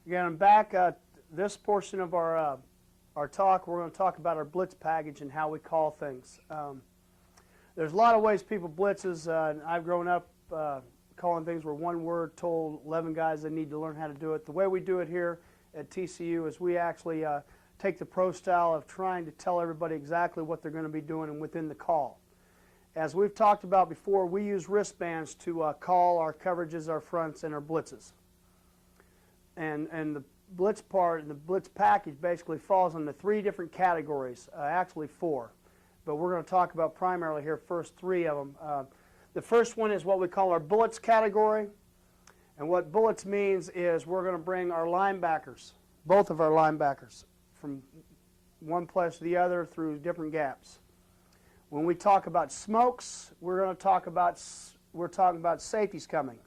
Again, I'm back. This portion of our talk, we're going to talk about our blitz package and how we call things. There's a lot of ways people blitzes. I've grown up calling things where one word told 11 guys they need to learn how to do it. The way we do it here at TCU is we actually take the pro style of trying to tell everybody exactly what they're going to be doing and within the call. As we've talked about before, we use wristbands to call our coverages, our fronts, and our blitzes. And the blitz part and the blitz package basically falls into three different categories, actually four. But we're going to talk about primarily here first three of them. The first one is what we call our bullets category. And what bullets means is we're going to bring our linebackers, both of our linebackers, from one place to the other through different gaps. When we talk about smokes, we're talking about safeties coming,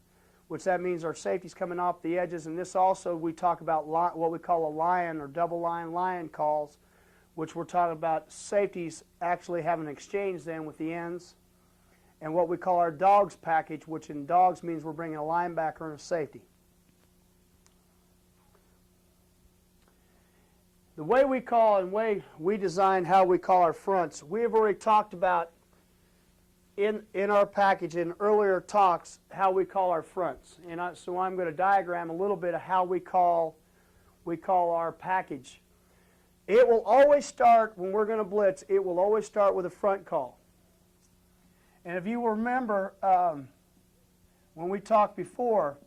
which that means our safeties coming off the edges. And this also we talk about what we call a lion or double lion calls, which we're talking about safeties actually having an exchange then with the ends. And what we call our dogs package, which in dogs means we're bringing a linebacker and a safety. The way we call and way we design how we call our fronts, we have already talked about in our package in earlier talks how we call our fronts. And so I'm going to diagram a little bit of how we call our package. It will always start, when we're going to blitz, it will always start with a front call. And if you remember, when we talked before,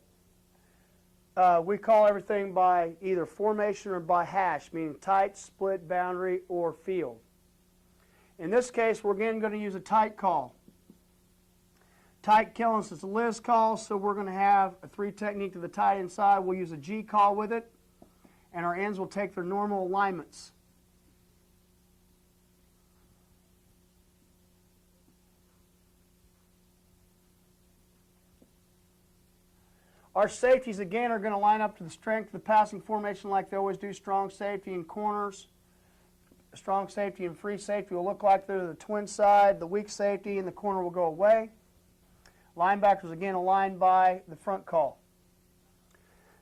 we call everything by either formation or by hash, meaning tight, split, boundary, or field. In this case, we're again going to use a tight call. Tight killing is a Liz call, so we're going to have a three technique to the tight inside. We'll use a G call with it, and our ends will take their normal alignments. Our safeties, again, are going to line up to the strength of the passing formation like they always do. Strong safety and corners. Strong safety and free safety will look like they're the twin side. The weak safety in the corner will go away. Linebackers, again, aligned by the front call.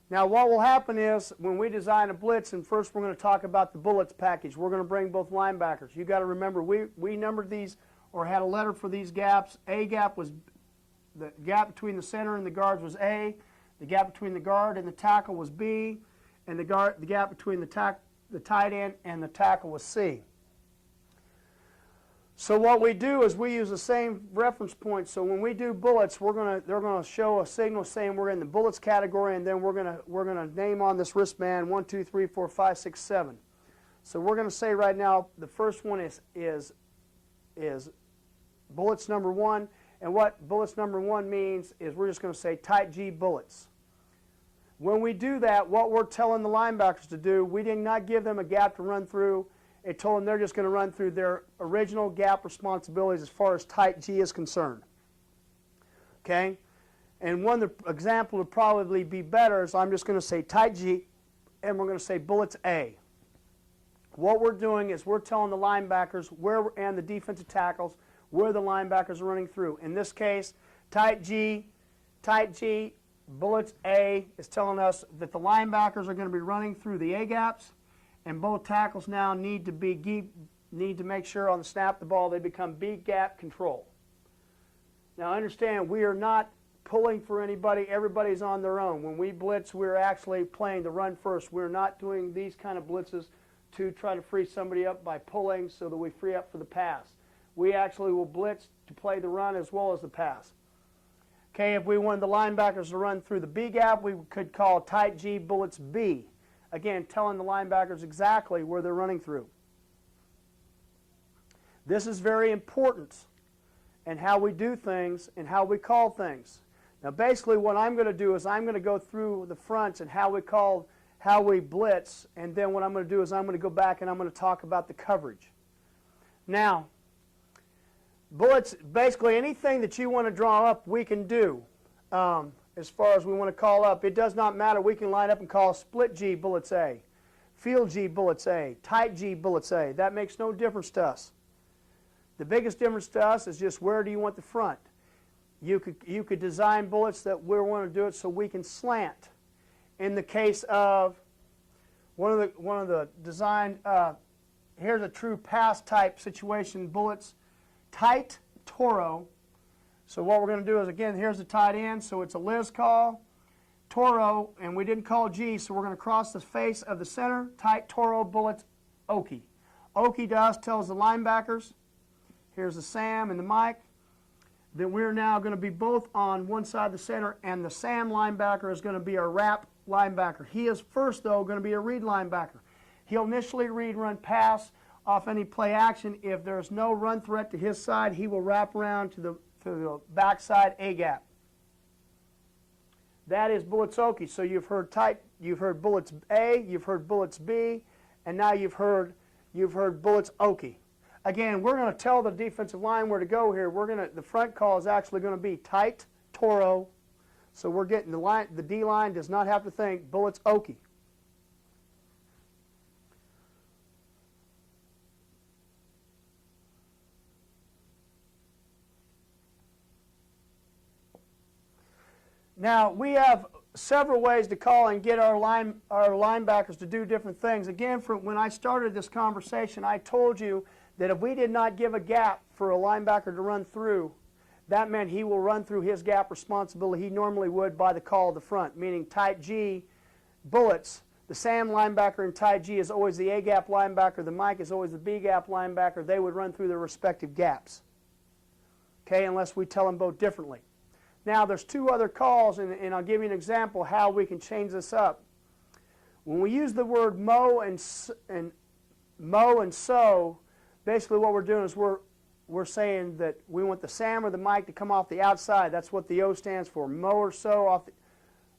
Now, what will happen is when we design a blitz, and first we're going to talk about the bullets package, we're going to bring both linebackers. You've got to remember, we numbered these or had a letter for these gaps. A gap was, the gap between the center and the guards was A. The gap between the guard and the tackle was B, and the gap between the tight end and the tackle was C. So what we do is we use the same reference point. So when we do bullets, they're going to show a signal saying we're in the bullets category, and then we're going to name on this wristband 1, 2, 3, 4, 5, 6, 7. So we're going to say right now the first one is bullets number 1. And what bullets number 1 means is we're just going to say tight G bullets. When we do that, what we're telling the linebackers to do, we did not give them a gap to run through. It told them they're just going to run through their original gap responsibilities as far as tight G is concerned. Okay? And one example would probably be better is I'm just going to say tight G, and we're going to say bullets A. What we're doing is we're telling the linebackers and the defensive tackles where the linebackers are running through. In this case, tight G, bullets A is telling us that the linebackers are going to be running through the A gaps, and both tackles now need to make sure on the snap of the ball they become B gap control. Now understand, we are not pulling for anybody. Everybody's on their own. When we blitz, we're actually playing the run first. We're not doing these kind of blitzes to try to free somebody up by pulling so that we free up for the pass. We actually will blitz to play the run as well as the pass. Okay, if we wanted the linebackers to run through the B gap, we could call tight G bullets B. Again, telling the linebackers exactly where they're running through. This is very important in how we do things and how we call things. Now basically what I'm going to do is I'm going to go through the fronts and how we blitz, and then what I'm going to do is I'm going to go back and I'm going to talk about the coverage. Now, bullets, basically anything that you want to draw up, we can do as far as we want to call up. It does not matter. We can line up and call split G bullets A, field G bullets A, tight G bullets A. That makes no difference to us. The biggest difference to us is just where do you want the front. You could design bullets that we want to do it so we can slant. in the case of one of the design, here's a true pass type situation, bullets, tight Toro. So what we're going to do is, again, here's the tight end, so it's a Liz call, Toro, and we didn't call G, so we're going to cross the face of the center, tight Toro, bullets, Okie. Okie to us tells the linebackers, here's the Sam and the Mike, that we're now going to be both on one side of the center, and the Sam linebacker is going to be our wrap linebacker. He is first, though, going to be a read linebacker. He'll initially read, run, pass off any play action. If there's no run threat to his side, he will wrap around to the backside A gap. That is bullets Okie. So you've heard tight, you've heard bullets A, you've heard bullets B, and now you've heard bullets Okie. Again, we're going to tell the defensive line where to go here. The front call is actually going to be tight Toro. So we're getting the D line does not have to think bullets Okie. Now, we have several ways to call and get our linebackers to do different things. Again, when I started this conversation, I told you that if we did not give a gap for a linebacker to run through, that meant he will run through his gap responsibility he normally would by the call of the front, meaning tight G, bullets. The Sam linebacker in tight G is always the A gap linebacker. The Mike is always the B gap linebacker. They would run through their respective gaps, okay, unless we tell them both differently. Now, there's two other calls, and I'll give you an example how we can change this up. When we use the word mow and sow, basically what we're doing is we're saying that we want the Sam or the Mike to come off the outside. That's what the O stands for, mow or sow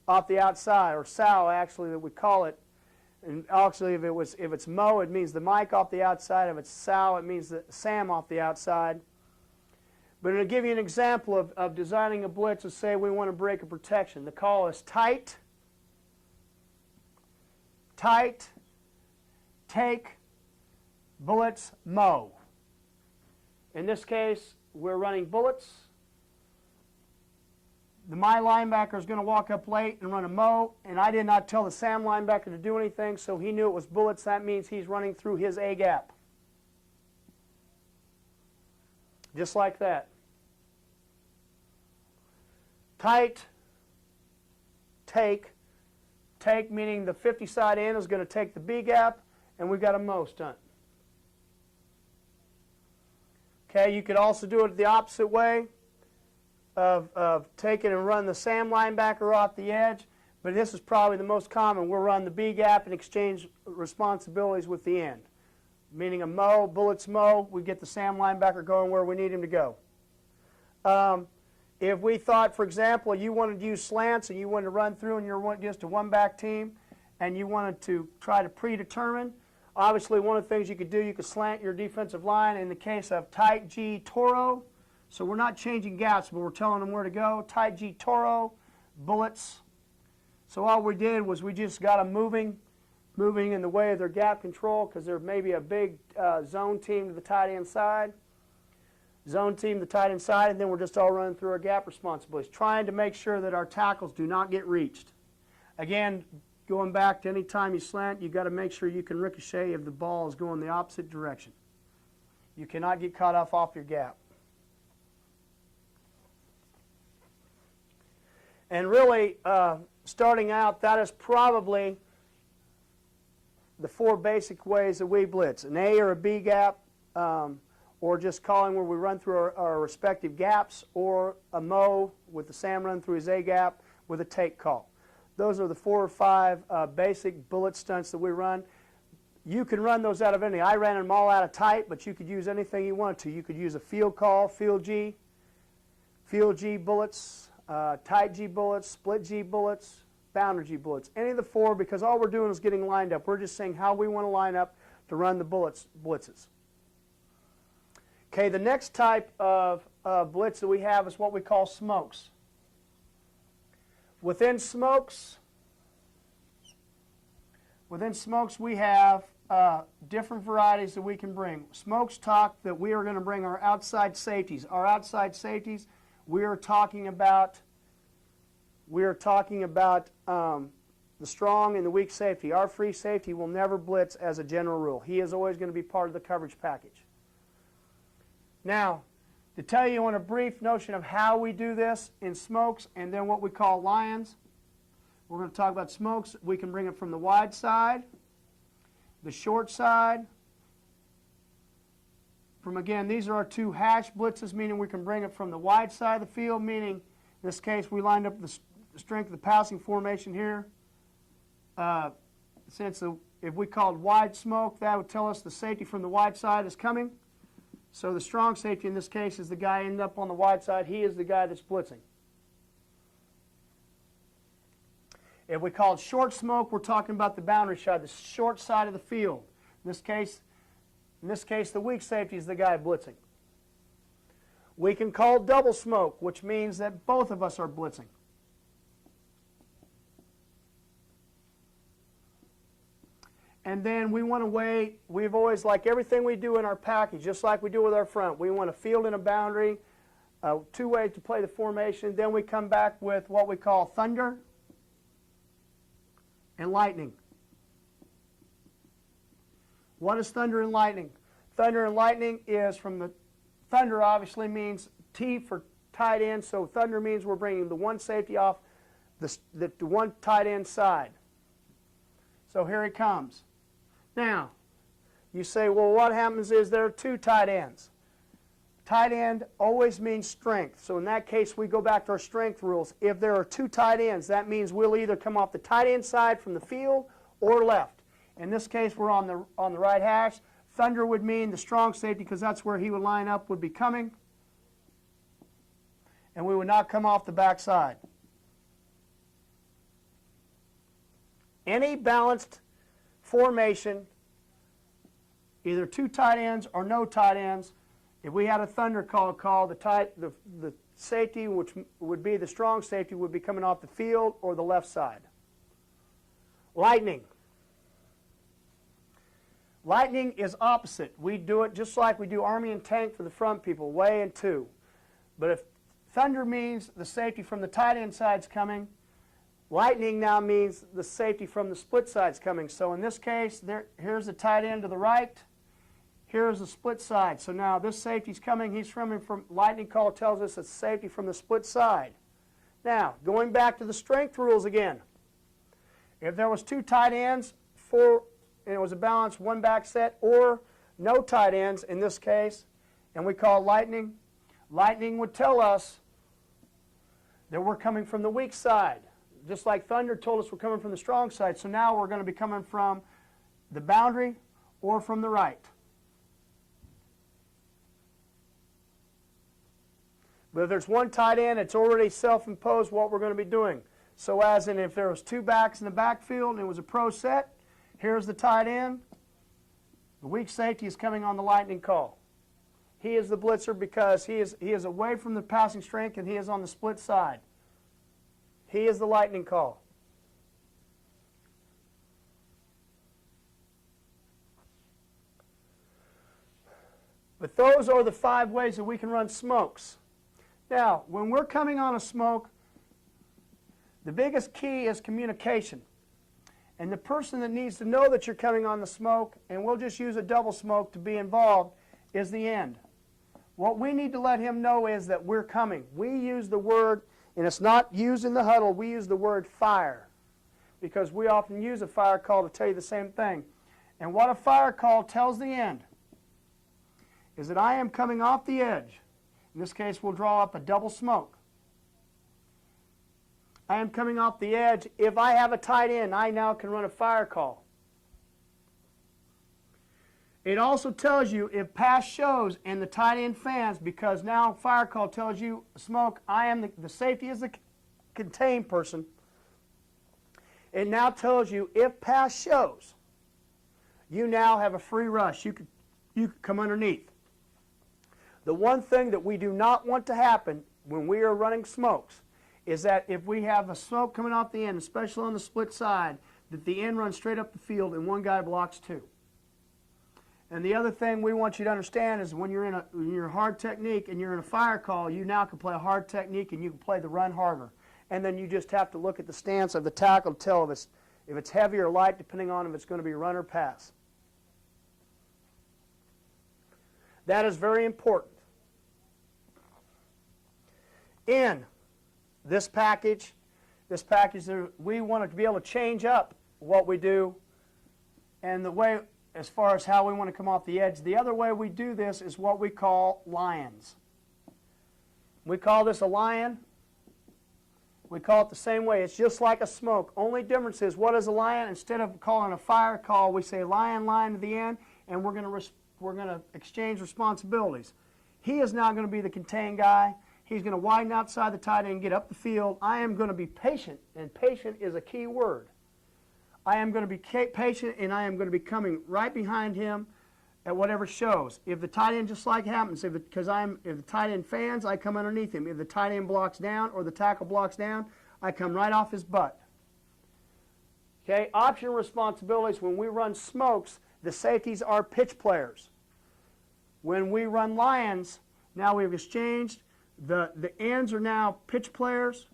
off the outside, or sow actually that we call it. And actually if it's mow, it means the Mike off the outside. If it's sow, it means the Sam off the outside. But to give you an example of designing a blitz, let's say we want to break a protection. The call is tight, tight, take, bullets, mow. In this case, we're running bullets. My linebacker is going to walk up late and run a mow, and I did not tell the Sam linebacker to do anything, so he knew it was bullets. That means he's running through his A gap. Just like that. Tight, take meaning the 50 side end is going to take the B gap, and we've got a mow stunt. Okay, you could also do it the opposite way of taking and run the Sam linebacker off the edge, but this is probably the most common. We'll run the B gap and exchange responsibilities with the end. Meaning a mow, bullets mow, we get the Sam linebacker going where we need him to go. If we thought, for example, you wanted to use slants and you wanted to run through and you're just a one-back team and you wanted to try to predetermine, obviously one of the things you could do, you could slant your defensive line in the case of tight G Toro. So we're not changing gaps, but we're telling them where to go. Tight G Toro, bullets. So all we did was we just got them moving in the way of their gap control because there may be a big zone team to the tight end side, zone team to the tight end side, and then we're just all running through our gap responsibilities, trying to make sure that our tackles do not get reached. Again, going back to any time you slant, you've got to make sure you can ricochet if the ball is going the opposite direction. You cannot get caught off your gap. And really, starting out, that is probably the four basic ways that we blitz. An A or a B gap, or just calling where we run through our respective gaps, or a mow with the Sam run through his A gap with a take call. Those are the 4 or 5 basic bullet stunts that we run. You can run those out of any. I ran them all out of tight, but you could use anything you wanted to. You could use a field call, field G bullets, tight G bullets, split G bullets, boundary G bullets. Any of the 4, because all we're doing is getting lined up. We're just saying how we want to line up to run the blitzes. Okay, the next type of blitz that we have is what we call smokes. Within smokes, we have different varieties that we can bring. Smokes talk that we are going to bring our outside safeties. Our outside safeties, we are talking about the strong and the weak safety. Our free safety will never blitz as a general rule. He is always going to be part of the coverage package. Now, to tell you on a brief notion of how we do this in smokes and then what we call lions, we're going to talk about smokes. We can bring it from the wide side, the short side. From, again, these are our two hash blitzes, meaning we can bring it from the wide side of the field, meaning in this case we lined up the strength of the passing formation here. If we called wide smoke, that would tell us the safety from the wide side is coming. So the strong safety in this case is the guy ending up on the wide side. He is the guy that's blitzing. If we call it short smoke, we're talking about the boundary side, the short side of the field. In this case, the weak safety is the guy blitzing. We can call double smoke, which means that both of us are blitzing. And then we want to wait. We've always, like everything we do in our package, just like we do with our front, we want a field and a boundary, two ways to play the formation. Then we come back with what we call thunder and lightning. What is thunder and lightning? Thunder and lightning is from the thunder obviously means T for tight end, so thunder means we're bringing the one safety off the one tight end side. So here he comes. Now, you say, well, what happens is there are two tight ends. Tight end always means strength. So in that case, we go back to our strength rules. If there are two tight ends, that means we'll either come off the tight end side from the field or left. In this case, we're on the right hash. Thunder would mean the strong safety because that's where he would line up, would be coming. And we would not come off the back side. Any balanced formation, either two tight ends or no tight ends, if we had a thunder call, the safety, which would be the strong safety, would be coming off the field or the left side. Lightning. Lightning is opposite. We do it just like we do Army and tank for the front people, way and two. But if thunder means the safety from the tight end side's coming, lightning now means the safety from the split side's coming. So in this case, here's the tight end to the right. Here's the split side. So now this safety's coming. He's coming from lightning call tells us it's safety from the split side. Now, going back to the strength rules again. If there was two tight ends, and it was a balanced one back set, or no tight ends in this case, and we call lightning, lightning would tell us that we're coming from the weak side. Just like thunder told us we're coming from the strong side. So now we're going to be coming from the boundary or from the right. But if there's one tight end, it's already self-imposed what we're going to be doing. So as in if there was two backs in the backfield and it was a pro set, here's the tight end. The weak safety is coming on the lightning call. He is the blitzer because he is away from the passing strength and he is on the split side. He is the lightning call. But those are the 5 ways that we can run smokes. Now, when we're coming on a smoke, the biggest key is communication. And the person that needs to know that you're coming on the smoke, and we'll just use a double smoke to be involved, is the end. What we need to let him know is that we're coming. We use the word, and it's not used in the huddle, we use the word fire. Because we often use a fire call to tell you the same thing. And what a fire call tells the end is that I am coming off the edge. In this case, we'll draw up a double smoke. I am coming off the edge. If I have a tight end, I now can run a fire call. It also tells you if pass shows and the tight end fans, because now fire call tells you smoke, I am the safety is the contained person. It now tells you if pass shows, you now have a free rush. You could come underneath. The one thing that we do not want to happen when we are running smokes is that if we have a smoke coming off the end, especially on the split side, that the end runs straight up the field and one guy blocks two. And the other thing we want you to understand is when you're in your hard technique and you're in a fire call, you now can play a hard technique and you can play the run harder. And then you just have to look at the stance of the tackle to tell if it's If it's heavy or light, depending on if it's going to be run or pass. That is very important. In this package, we want to be able to change up what we do and the way, as far as how we want to come off the edge. The other way we do this is what we call lions. We call this a lion. We call it the same way. It's just like a smoke. Only difference is, what is a lion? Instead of calling a fire call, we say lion, line to the end, and we're going to exchange responsibilities. He is now going to be the contain guy. He's going to widen outside the tight end and get up the field. I am going to be patient, and patient is a key word. I am going to be patient, and I am going to be coming right behind him at whatever shows. If the tight end, just like happens, if the tight end fans, I come underneath him. If the tight end blocks down or the tackle blocks down, I come right off his butt. Okay, option responsibilities. When we run smokes, the safeties are pitch players. When we run lions, now we've exchanged. The ends are now pitch players,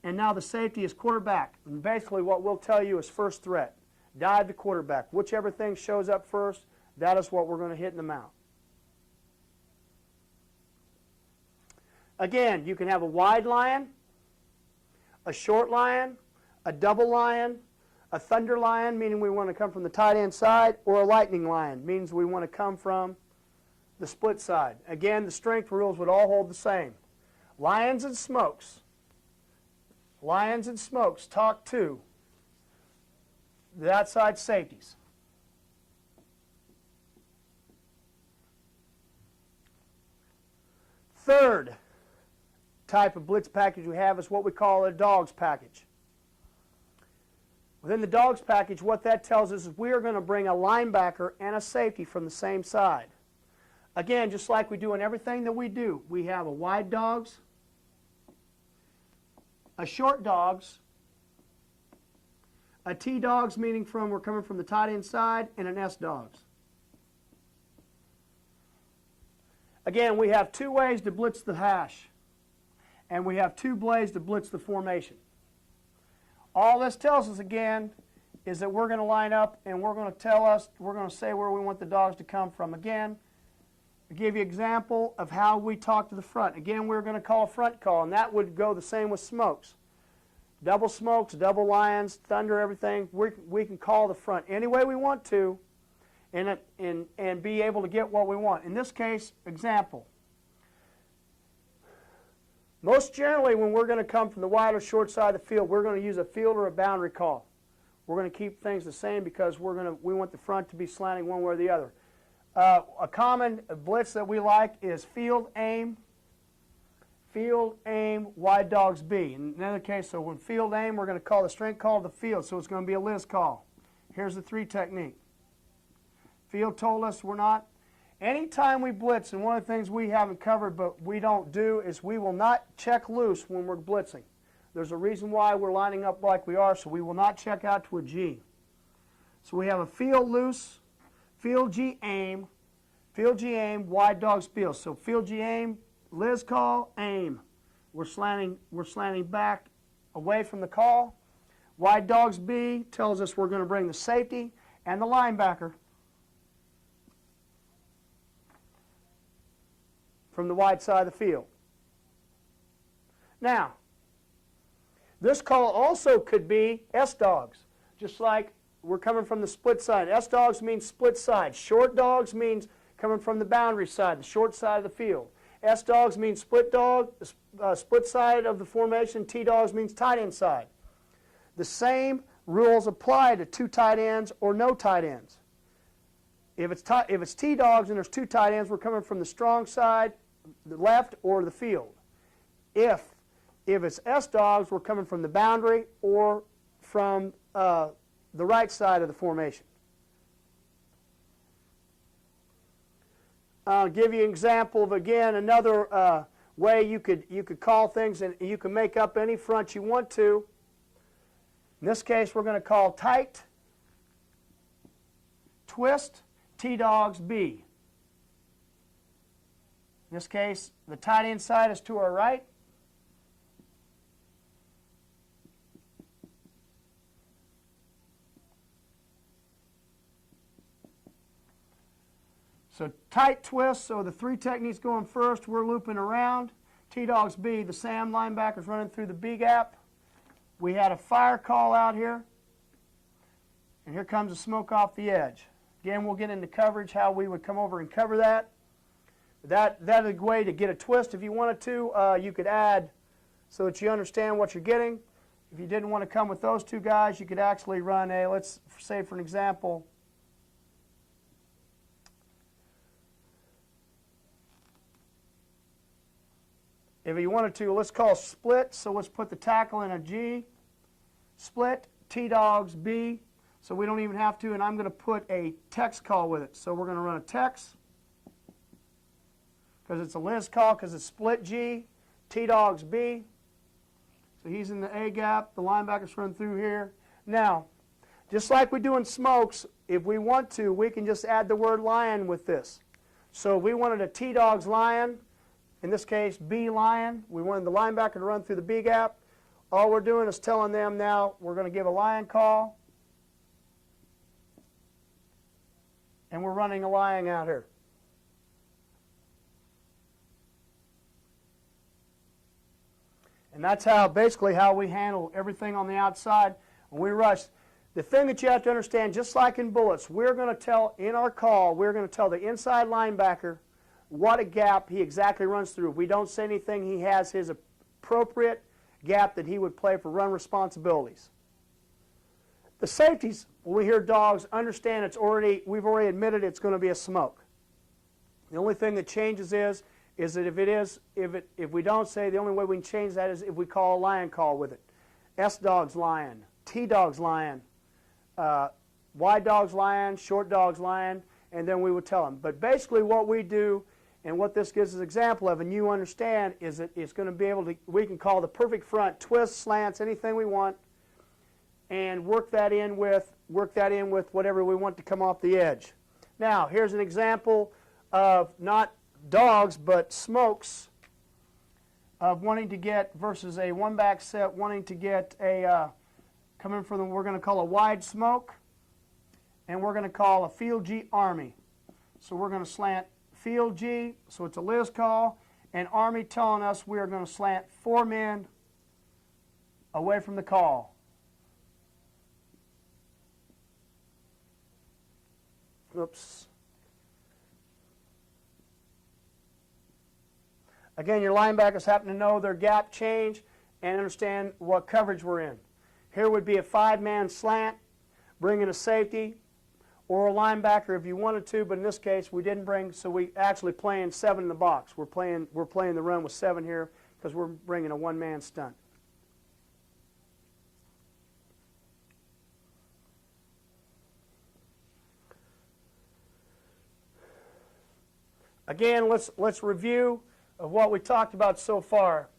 and now the safety is quarterback. And basically what we'll tell you is first threat. Dive the quarterback. Whichever thing shows up first, that is what we're going to hit in the mount. Again, you can have a wide lion, a short lion, a double lion, a thunder lion, meaning we want to come from the tight end side, or a lightning lion, means we want to come from the split side. Again, the strength rules would all hold the same. Lions and smokes. Lions and smokes talk to the outside safeties. Third type of blitz package we have is what we call a dogs package. Within the dogs package, what that tells us is we are going to bring a linebacker and a safety from the same side. Again, just like we do in everything that we do, we have a wide dogs, a short dogs, a T dogs, meaning we're coming from the tight end side, and an S dogs. Again, we have two ways to blitz the hash, and we have two ways to blitz the formation. All this tells us, again, is that we're going to line up, and we're going to say where we want the dogs to come from. Again, to give you an example of how we talk to the front. Again, we're going to call a front call, and that would go the same with smokes. Double smokes, double lions, thunder, everything. We can call the front any way we want to and be able to get what we want. In this case, example. Most generally, when we're going to come from the wide or short side of the field, we're going to use a field or a boundary call. We're going to keep things the same because we want the front to be slanting one way or the other. A common blitz that we like is field, aim, wide dogs B. In another case, so when field, aim, we're going to call the strength call of the field, so it's going to be a Liz call. Here's the 3 technique. Field told us we're not. Anytime we blitz, and one of the things we haven't covered but we don't do is we will not check loose when we're blitzing. There's a reason why we're lining up like we are, so we will not check out to a G. So we have a field loose, field G aim, wide dogs field. So field G aim, Liz call, aim. We're slanting back away from the call. Wide dogs B tells us we're going to bring the safety and the linebacker from the wide side of the field. Now, this call also could be S dogs, just like we're coming from the split side. S dogs means split side. Short dogs means coming from the boundary side, the short side of the field. S dogs means split side of the formation. T dogs means tight end side. The same rules apply to 2 tight ends or no tight ends. If it's T dogs and there's 2 tight ends, we're coming from the strong side, the left, or the field. If it's S dogs, we're coming from the boundary or from the right side of the formation. I'll give you an example of, again, another way you could call things, and you can make up any front you want to. In this case, we're going to call tight, twist, T-dogs B. In this case, the tight end side is to our right. So tight twist, so the 3 techniques going first, we're looping around. T-Dogs B, the Sam linebacker's running through the B gap. We had a fire call out here. And here comes a smoke off the edge. Again, we'll get into coverage, how we would come over and cover that. That is a way to get a twist. If you wanted to, you could add so that you understand what you're getting. If you didn't want to come with those 2 guys, you could actually run a, let's say for an example, if you wanted to, let's call split. So let's put the tackle in a G. Split, T-Dogs B. So we don't even have to, and I'm going to put a text call with it. So we're going to run a text because it's a Liz call because it's split G, T-Dogs B. So he's in the A gap. The linebacker's run through here. Now, just like we do in smokes, if we want to, we can just add the word lion with this. So if we wanted a T-Dogs lion, in this case B lion, we wanted the linebacker to run through the B gap. All we're doing is telling them now we're going to give a lion call. And we're running a lion out here. And that's basically how we handle everything on the outside when we rush. The thing that you have to understand, just like in bullets, we're going to tell, in our call, we're going to tell the inside linebacker what a gap he exactly runs through. If we don't say anything, he has his appropriate gap that he would play for run responsibilities. The safeties, when we hear dogs, understand we've already admitted it's going to be a smoke. The only thing that changes is that if we don't say, the only way we can change that is if we call a lion call with it. S-Dogs lion, T-Dogs lion, wide dogs lion, short dogs lion, and then we would tell them. But basically what we do, and what this gives us an example of, and you understand, is that it's going to be able to, we can call the perfect front, twists, slants, anything we want, and work that in with whatever we want to come off the edge. Now, here's an example of not dogs, but smokes of wanting to get, versus a one-back set, wanting to get a, coming from them, we're going to call a wide smoke, and we're going to call a field G Army. So we're going to slant field G, so it's a Liz call, and Army telling us we are going to slant 4 men away from the call. Oops. Again, your linebackers happen to know their gap change and understand what coverage we're in. Here would be a 5-man slant, bringing a safety or a linebacker if you wanted to, but in this case we didn't bring, so we actually playing 7 in the box. We're playing the run with 7 here because we're bringing a 1-man stunt. Again, let's review of what we talked about so far.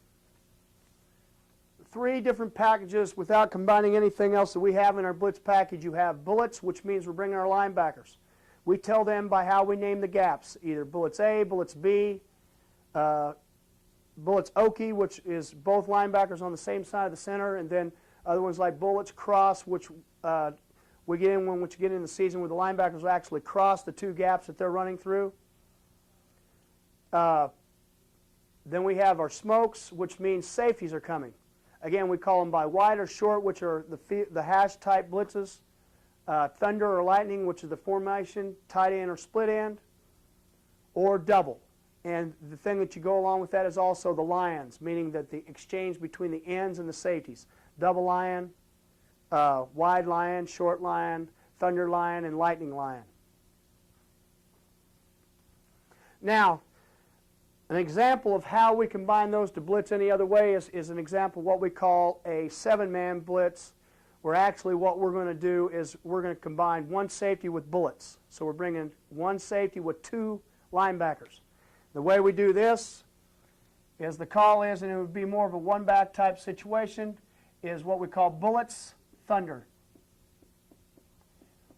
3 different packages without combining anything else that we have in our Blitz package. You have bullets, which means we're bringing our linebackers. We tell them by how we name the gaps, either bullets A, bullets B, bullets Okie, which is both linebackers on the same side of the center, and then other ones like bullets cross, which we get in when you get in the season where the linebackers will actually cross the 2 gaps that they're running through. Then we have our smokes, which means safeties are coming. Again, we call them by wide or short, which are the hash type blitzes. Thunder or lightning, which is the formation, tight end or split end, or double. And the thing that you go along with that is also the lions, meaning that the exchange between the ends and the safeties. Double lion, wide lion, short lion, thunder lion, and lightning lion. Now, an example of how we combine those to blitz any other way is an example of what we call a 7-man blitz, where actually what we're going to do is we're going to combine 1 safety with bullets. So we're bringing 1 safety with 2 linebackers. The way we do this is the call is, and it would be more of a 1-back type situation, is what we call bullets, thunder.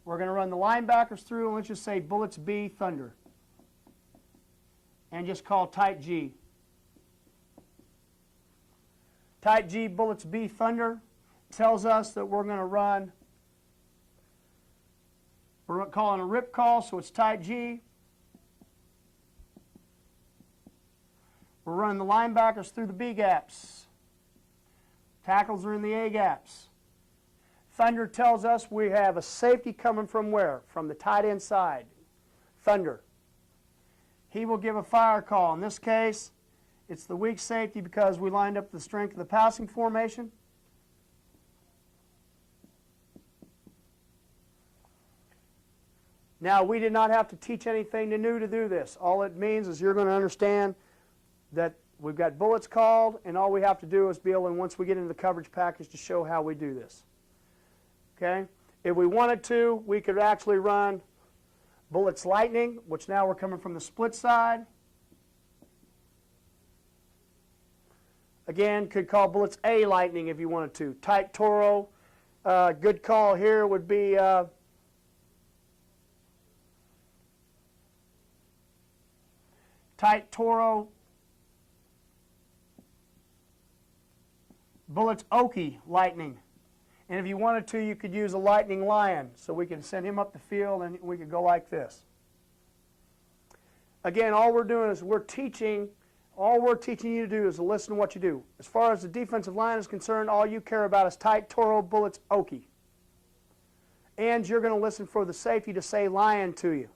We're going to run the linebackers through, and let's just say bullets B, thunder. And just call tight G. Tight G, bullets B, thunder, tells us that we're going to run, we're calling a rip call, so it's tight G. We're running the linebackers through the B gaps. Tackles are in the A gaps. Thunder tells us we have a safety coming from where? From the tight end side. Thunder. He will give a fire call. In this case, it's the weak safety because we lined up the strength of the passing formation. Now, we did not have to teach anything new to do this. All it means is you're going to understand that we've got bullets called, and all we have to do is be able, and once we get into the coverage package, to show how we do this. Okay? If we wanted to, we could actually run bullets lightning, which now we're coming from the split side. Again, could call bullets A lightning if you wanted to. Tight Toro, good call here would be Tight Toro, bullets Okie lightning. And if you wanted to, you could use a lightning lion. So we can send him up the field and we could go like this. Again, all we're doing is all we're teaching you to do is to listen to what you do. As far as the defensive line is concerned, all you care about is Tight Toro, bullets Okie. And you're going to listen for the safety to say lion to you.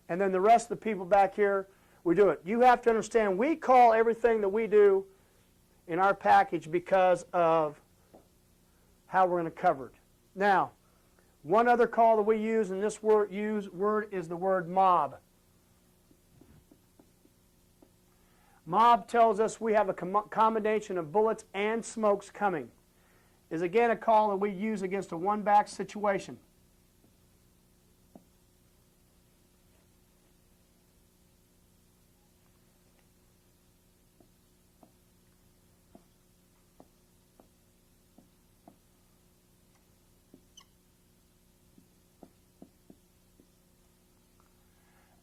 And then the rest of the people back here, we do it. You have to understand, we call everything that we do in our package because of how we're going to cover it. Now, one other call that we use in this word is the word mob. Mob tells us we have a combination of bullets and smokes coming. Is again a call that we use against a one-back situation.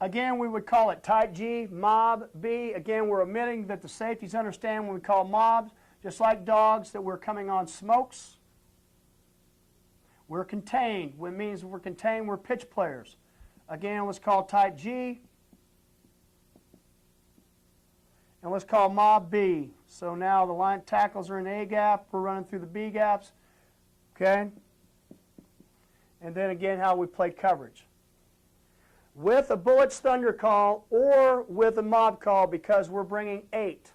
Again, we would call it tight G, mob B. Again, we're omitting that the safeties understand when we call mobs, just like dogs, that we're coming on smokes. We're contained. What means we're contained, we're pitch players. Again, let's call tight G. And let's call mob B. So now the line tackles are in A gap. We're running through the B gaps. Okay? And then again, how we play coverage. With a bullets thunder call or with a mob call, because we're bringing 8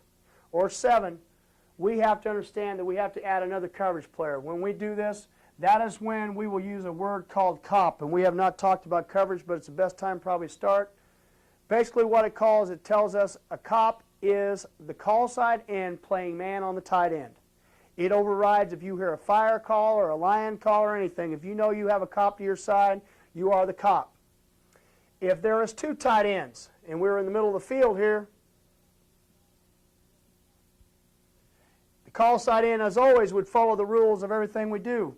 or 7, we have to understand that we have to add another coverage player. When we do this, that is when we will use a word called cop. And we have not talked about coverage, but it's the best time probably to start. Basically what it calls, it tells us a cop is the call side end playing man on the tight end. It overrides if you hear a fire call or a lion call or anything. If you know you have a cop to your side, you are the cop. If there is 2 tight ends, and we're in the middle of the field here, the call side end, as always, would follow the rules of everything we do.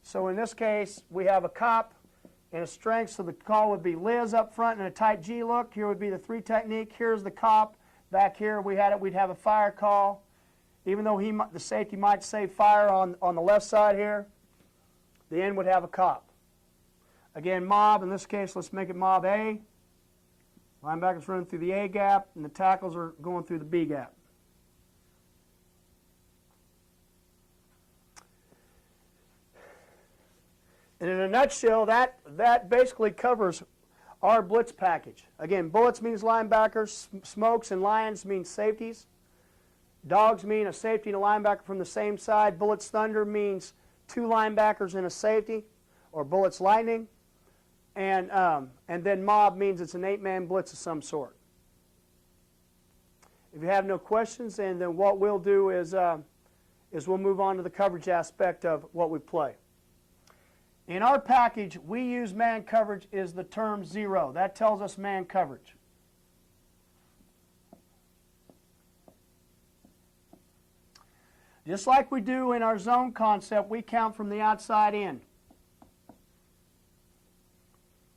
So in this case, we have a cop and a strength, so the call would be Liz up front and a tight G look. Here would be the 3 technique. Here's the cop. Back here, we'd have a fire call. Even though the safety might say fire on the left side here, the end would have a cop. Again, mob, in this case, let's make it mob A. Linebackers running through the A gap, and the tackles are going through the B gap. And in a nutshell, that basically covers our blitz package. Again, bullets means linebackers, smokes and lions mean safeties. Dogs mean a safety and a linebacker from the same side. Bullets thunder means 2 linebackers and a safety, or bullets lightning. And then mob means it's an 8-man blitz of some sort. If you have no questions, and then what we'll do is we'll move on to the coverage aspect of what we play. In our package, we use man coverage is the term 0. That tells us man coverage. Just like we do in our zone concept, we count from the outside in.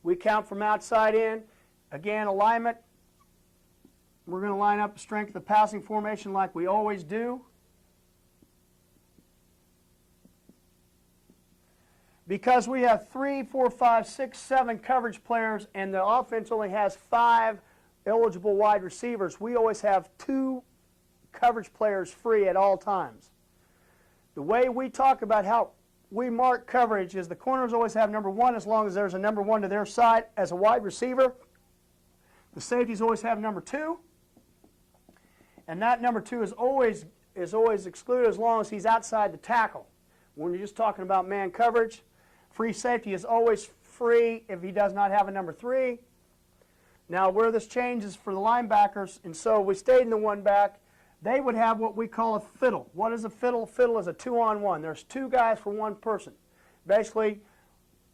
We count from outside in. Again, alignment. We're going to line up the strength of the passing formation like we always do. Because we have 3, 4, 5, 6, 7 coverage players and the offense only has 5 eligible wide receivers, we always have 2 coverage players free at all times. The way we talk about how we mark coverage is the corners always have number 1 as long as there's a number 1 to their side as a wide receiver. The safeties always have number 2. And that number 2 is always excluded as long as he's outside the tackle. When you're just talking about man coverage, free safety is always free if he does not have a number 3. Now where this changes for the linebackers, and so we stayed in the 1 back, they would have what we call a fiddle. What is a fiddle? Fiddle is a 2-on-1. There's 2 guys for 1 person. Basically,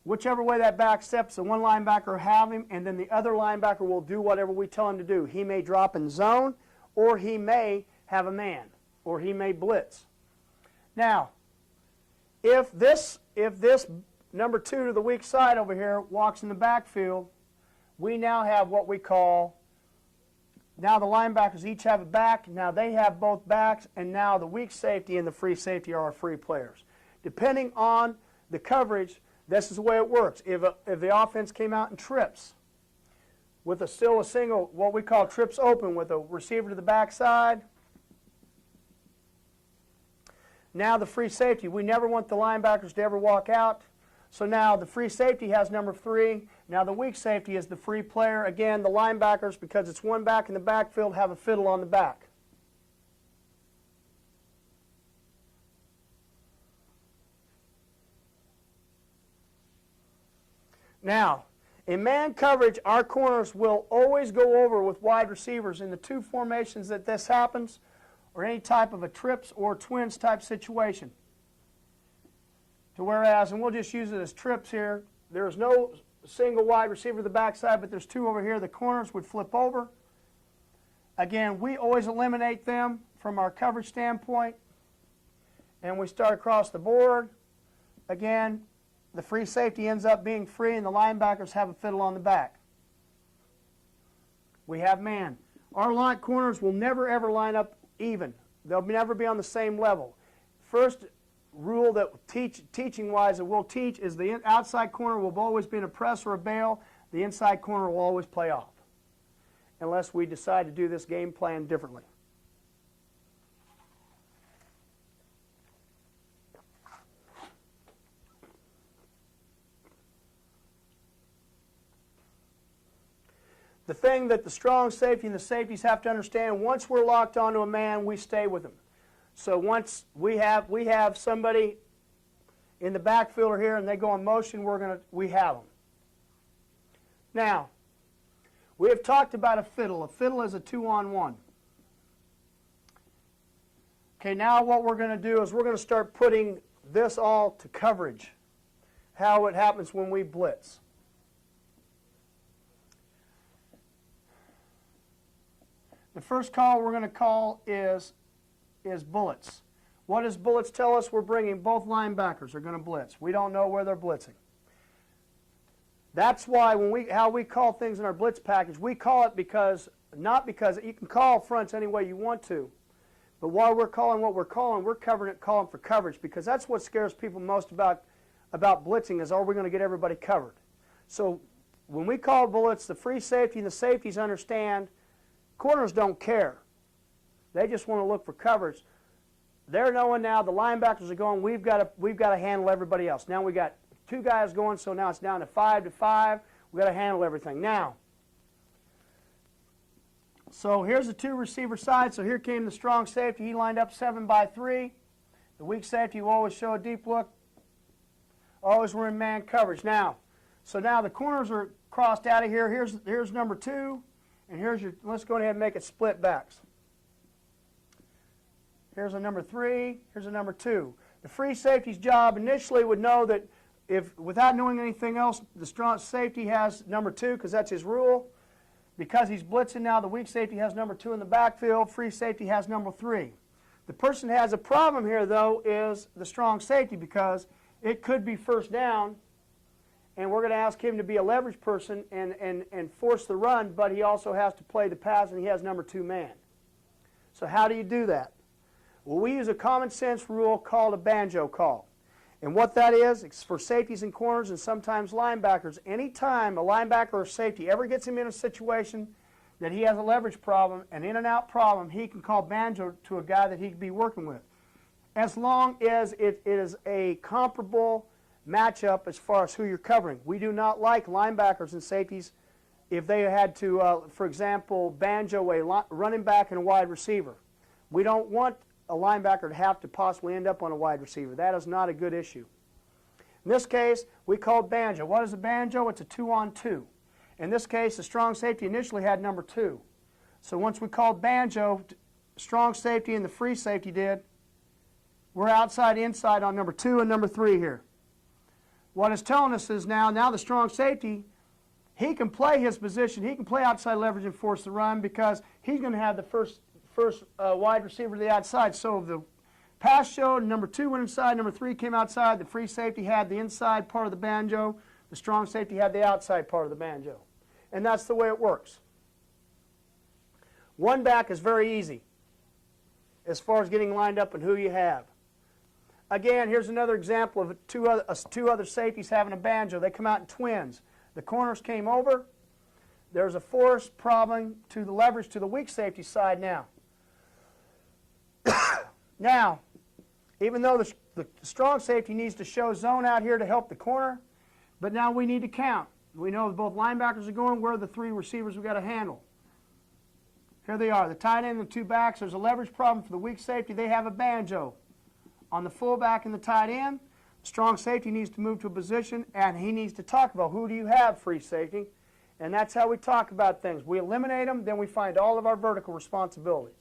whichever way that back steps, the 1 linebacker will have him, and then the other linebacker will do whatever we tell him to do. He may drop in zone, or he may have a man, or he may blitz. Now, if this number 2 to the weak side over here walks in the backfield, we now have what we call, now the linebackers each have a back, now they have both backs, and now the weak safety and the free safety are our free players. Depending on the coverage, this is the way it works. If the offense came out and trips, with still a single, what we call trips open, with a receiver to the backside, now the free safety, we never want the linebackers to ever walk out. So now the free safety has number 3. Now the weak safety is the free player. Again, the linebackers, because it's 1 back in the backfield, have a fiddle on the back. Now, in man coverage, our corners will always go over with wide receivers in the 2 formations that this happens, or any type of a trips or twins type situation. To whereas, and we'll just use it as trips here, there's no single wide receiver to the backside, but there's 2 over here. The corners would flip over. Again, we always eliminate them from our coverage standpoint, and we start across the board. Again, the free safety ends up being free, and the linebackers have a fiddle on the back. We have man. Our line corners will never ever line up even. They'll never be on the same level. First rule that teaching-wise that we'll teach is the outside corner will always be in a press or a bail. The inside corner will always play off, unless we decide to do this game plan differently. The thing that the strong safety and the safeties have to understand, once we're locked onto a man, we stay with him. So once we have somebody in the backfield or here and they go in motion, we have them. Now, we have talked about a fiddle. A fiddle is a 2-on-1. Okay, now what we're going to do is we're going to start putting this all to coverage, how it happens when we blitz. The first call we're going to call is bullets. What does bullets tell us? We're bringing both linebackers are going to blitz. We don't know where they're blitzing. That's why how we call things in our blitz package, we call it not because you can call fronts any way you want to, but while we're calling what we're calling for coverage, because that's what scares people most about blitzing is, are we going to get everybody covered? So when we call bullets, the free safety and the safeties understand. Corners don't care. They just want to look for coverage. They're knowing now the linebackers are going, we've got to handle everybody else. Now we got 2 guys going, so now it's down to 5-5. We've got to handle everything. Now, so here's the 2 receiver side. So here came the strong safety. He lined up 7-by-3. The weak safety will always show a deep look. Always we're in man coverage. Now, so now the corners are crossed out of here. Here's number 2. And here's let's go ahead and make it split backs. Here's a number 3, here's a number 2. The free safety's job initially would know that without knowing anything else, the strong safety has number 2 because that's his rule. Because he's blitzing now, the weak safety has number 2 in the backfield, free safety has number 3. The person that has a problem here, though, is the strong safety because it could be first down, and we're going to ask him to be a leverage person and force the run, but he also has to play the pass, and he has number 2 man. So how do you do that? Well, we use a common sense rule called a banjo call. And what that is, it's for safeties and corners and sometimes linebackers. Anytime a linebacker or safety ever gets him in a situation that he has a leverage problem, an in and out problem, he can call banjo to a guy that he could be working with, as long as it is a comparable matchup as far as who you're covering. We do not like linebackers and safeties if they had to, for example, banjo a running back and a wide receiver. We don't want a linebacker to have to possibly end up on a wide receiver. That is not a good issue. In this case, we called banjo. What is a banjo? It's a 2-on-2. In this case, the strong safety initially had number 2. So once we called banjo, strong safety and the free safety did, we're outside inside on number 2 and number 3 here. What it's telling us is now the strong safety, he can play his position. He can play outside leverage and force the run because he's going to have the first wide receiver to the outside. So the pass showed number 2 went inside, number 3 came outside. The free safety had the inside part of the banjo. The strong safety had the outside part of the banjo. And that's the way it works. One back is very easy as far as getting lined up and who you have. Again, here's another example of two other safeties having a banjo. They come out in twins. The corners came over. There's a force problem to the leverage to the weak safety side now. Now, even though the strong safety needs to show zone out here to help the corner, but now we need to count. We know both linebackers are going. Where are the 3 receivers we've got to handle? Here they are, the tight end and the 2 backs. There's a leverage problem for the weak safety. They have a banjo. On the fullback and the tight end, strong safety needs to move to a position, and he needs to talk about who do you have, free safety. And that's how we talk about things. We eliminate them, then we find all of our vertical responsibilities.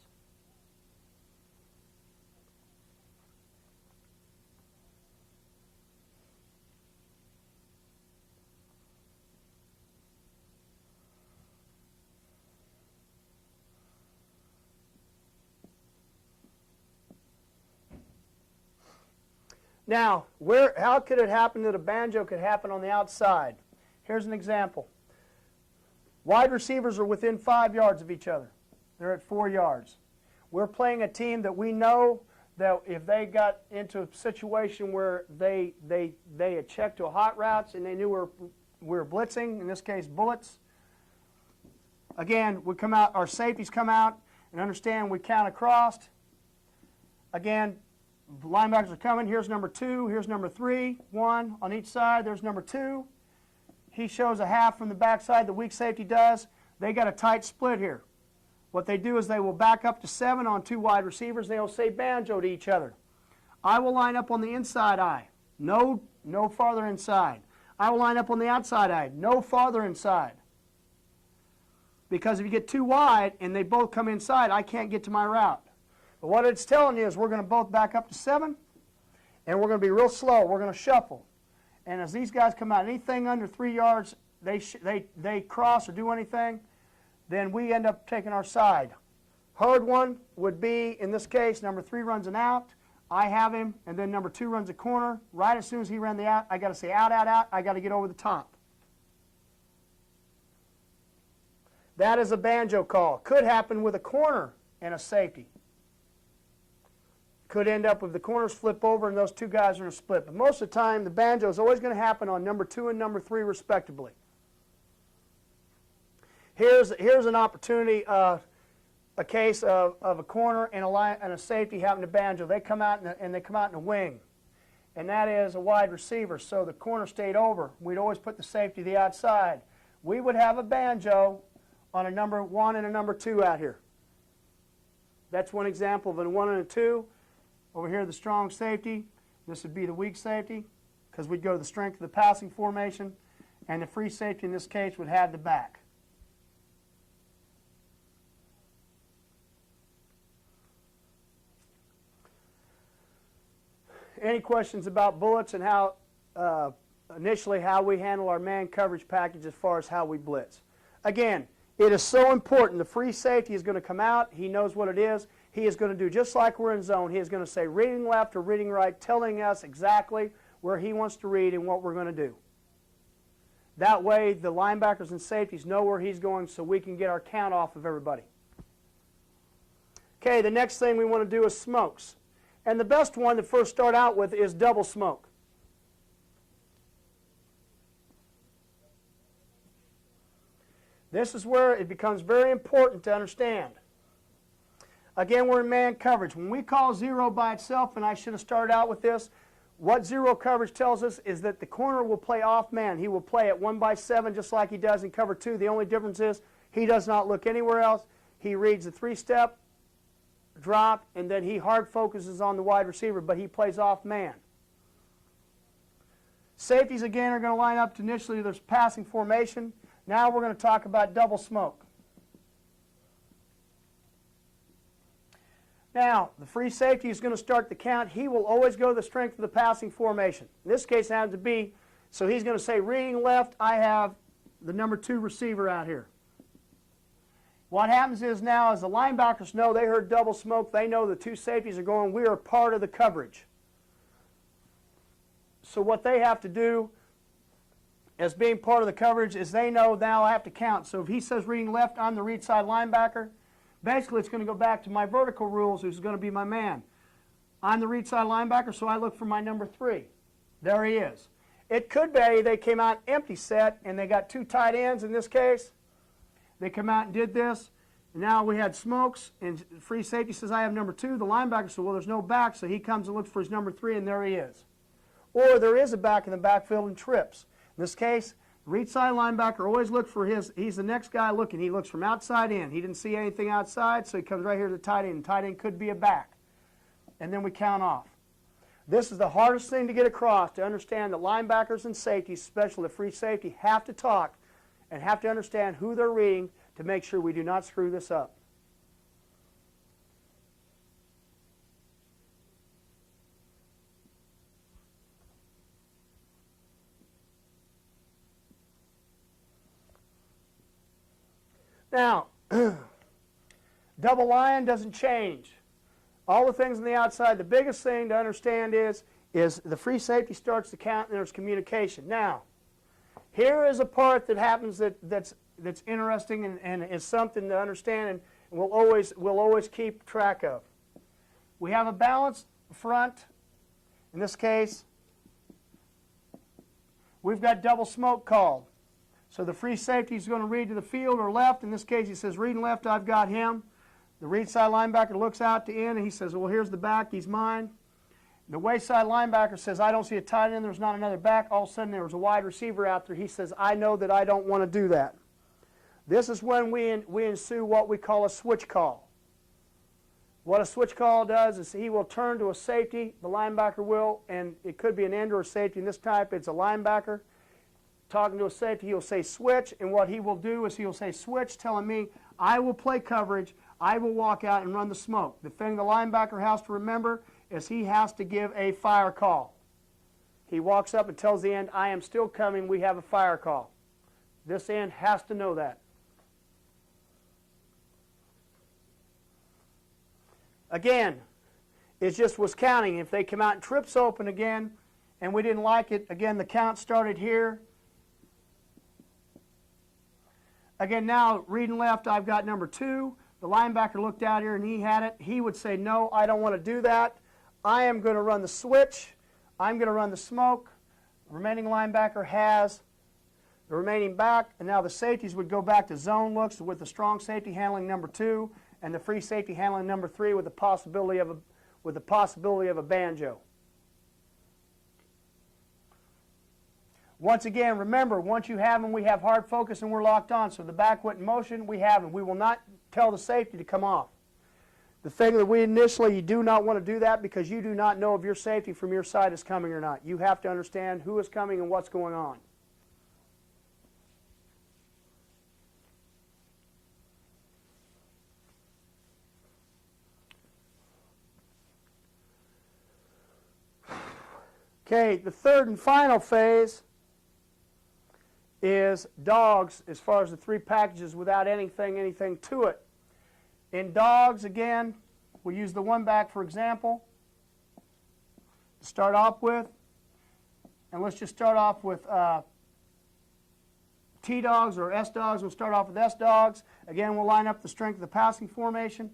Now, how could it happen that a banjo could happen on the outside? Here's an example. Wide receivers are within 5 yards of each other. They're at 4 yards. We're playing a team that we know that if they got into a situation where they had checked to hot routes and they knew we were blitzing, in this case bullets, again, we come out, our safeties come out and understand we count across. Again, linebackers are coming. Here's number 2. Here's number 3. 1 on each side. There's number 2. He shows a half from the backside. The weak safety does. They got a tight split here. What they do is they will back up to 7 on 2 wide receivers. They will say banjo to each other. I will line up on the inside eye. No farther inside. I will line up on the outside eye. No farther inside. Because if you get too wide and they both come inside, I can't get to my route. But what it's telling you is we're going to both back up to 7, and we're going to be real slow. We're going to shuffle. And as these guys come out, anything under 3 yards, they cross or do anything, then we end up taking our side. Hard one would be, in this case, number 3 runs an out. I have him, and then number 2 runs a corner. Right as soon as he ran the out, I got to say out, out, out. I got to get over the top. That is a banjo call. Could happen with a corner and a safety. Could end up with the corners flip over and those 2 guys are in a split. But most of the time, the banjo is always going to happen on number 2 and number 3 respectively. Here's an opportunity, a case of a corner and a safety having a banjo. They come out and they come out in a wing. And that is a wide receiver. So the corner stayed over. We'd always put the safety to the outside. We would have a banjo on a number 1 and a number 2 out here. That's one example of a 1 and a 2. Over here, the strong safety. This would be the weak safety because we'd go to the strength of the passing formation. And the free safety in this case would have the back. Any questions about bullets and how initially how we handle our man coverage package as far as how we blitz? Again, it is so important. The free safety is going to come out. He knows what it is. He is going to do just like we're in zone. He is going to say reading left or reading right, telling us exactly where he wants to read and what we're going to do. That way, the linebackers and safeties know where he's going so we can get our count off of everybody. Okay, the next thing we want to do is smokes. And the best one to first start out with is double smoke. This is where it becomes very important to understand. Again, we're in man coverage. When we call zero by itself, and I should have started out with this, what zero coverage tells us is that the corner will play off man. He will play at 1/7 just like he does in cover 2. The only difference is he does not look anywhere else. He reads the 3-step drop, and then he hard focuses on the wide receiver, but he plays off man. Safeties, again, are going to line up to initially there's passing formation. Now we're going to talk about double smoke. Now, the free safety is going to start the count. He will always go the strength of the passing formation. In this case, it happens to be, so he's going to say, reading left, I have the number 2 receiver out here. What happens is now, as the linebackers know, they heard double smoke, they know the 2 safeties are going, we are part of the coverage. So what they have to do as being part of the coverage is they know now I have to count. So if he says reading left, I'm the read side linebacker. Basically, it's going to go back to my vertical rules, who's going to be my man. I'm the read side linebacker, so I look for my number 3. There he is. It could be they came out empty set, and they got 2 tight ends in this case. They come out and did this. And now we had smokes, and free safety says, I have number 2. The linebacker says, well, there's no back, so he comes and looks for his number 3, and there he is. Or there is a back in the backfield and trips. In this case, read side linebacker always looks for he's the next guy looking. He looks from outside in. He didn't see anything outside, so he comes right here to the tight end. Tight end could be a back. And then we count off. This is the hardest thing to get across, to understand that linebackers and safeties, especially the free safety, have to talk and have to understand who they're reading to make sure we do not screw this up. Now, double lion doesn't change. All the things on the outside, the biggest thing to understand is the free safety starts to count and there's communication. Now, here is a part that happens that's interesting and is something to understand and we'll always keep track of. We have a balanced front. In this case, we've got double smoke called. So the free safety is going to read to the field or left. In this case, he says, reading left, I've got him. The read side linebacker looks out to in, and he says, well, here's the back. He's mine. The way side linebacker says, I don't see a tight end. There's not another back. All of a sudden, there was a wide receiver out there. He says, I know that I don't want to do that. This is when we ensue what we call a switch call. What a switch call does is he will turn to a safety, the linebacker will, and it could be an end or a safety. In this type, it's a linebacker. Talking to a safety, he'll say switch, and what he will do is he'll say switch, telling me I will play coverage, I will walk out and run the smoke. The thing the linebacker has to remember is he has to give a fire call. He walks up and tells the end, I am still coming, we have a fire call. This end has to know that. Again, it just was counting. If they come out and trips open again, and we didn't like it, again, the count started here. Again, now, reading left, I've got number 2. The linebacker looked out here and he had it. He would say, no, I don't want to do that. I am going to run the switch. I'm going to run the smoke. The remaining linebacker has the remaining back. And now the safeties would go back to zone looks with the strong safety handling number 2 and the free safety handling number 3 with the possibility of a banjo. Once again, remember, once you have them, we have hard focus and we're locked on. So the back went in motion, we have them. We will not tell the safety to come off. The thing that you do not want to do that because you do not know if your safety from your side is coming or not. You have to understand who is coming and what's going on. Okay, the third and final phase is dogs as far as the 3 packages without anything to it. In dogs, again, we use the 1 back for example to start off with. And let's just start off with T-dogs or S-dogs. We'll start off with S-dogs. Again, we'll line up the strength of the passing formation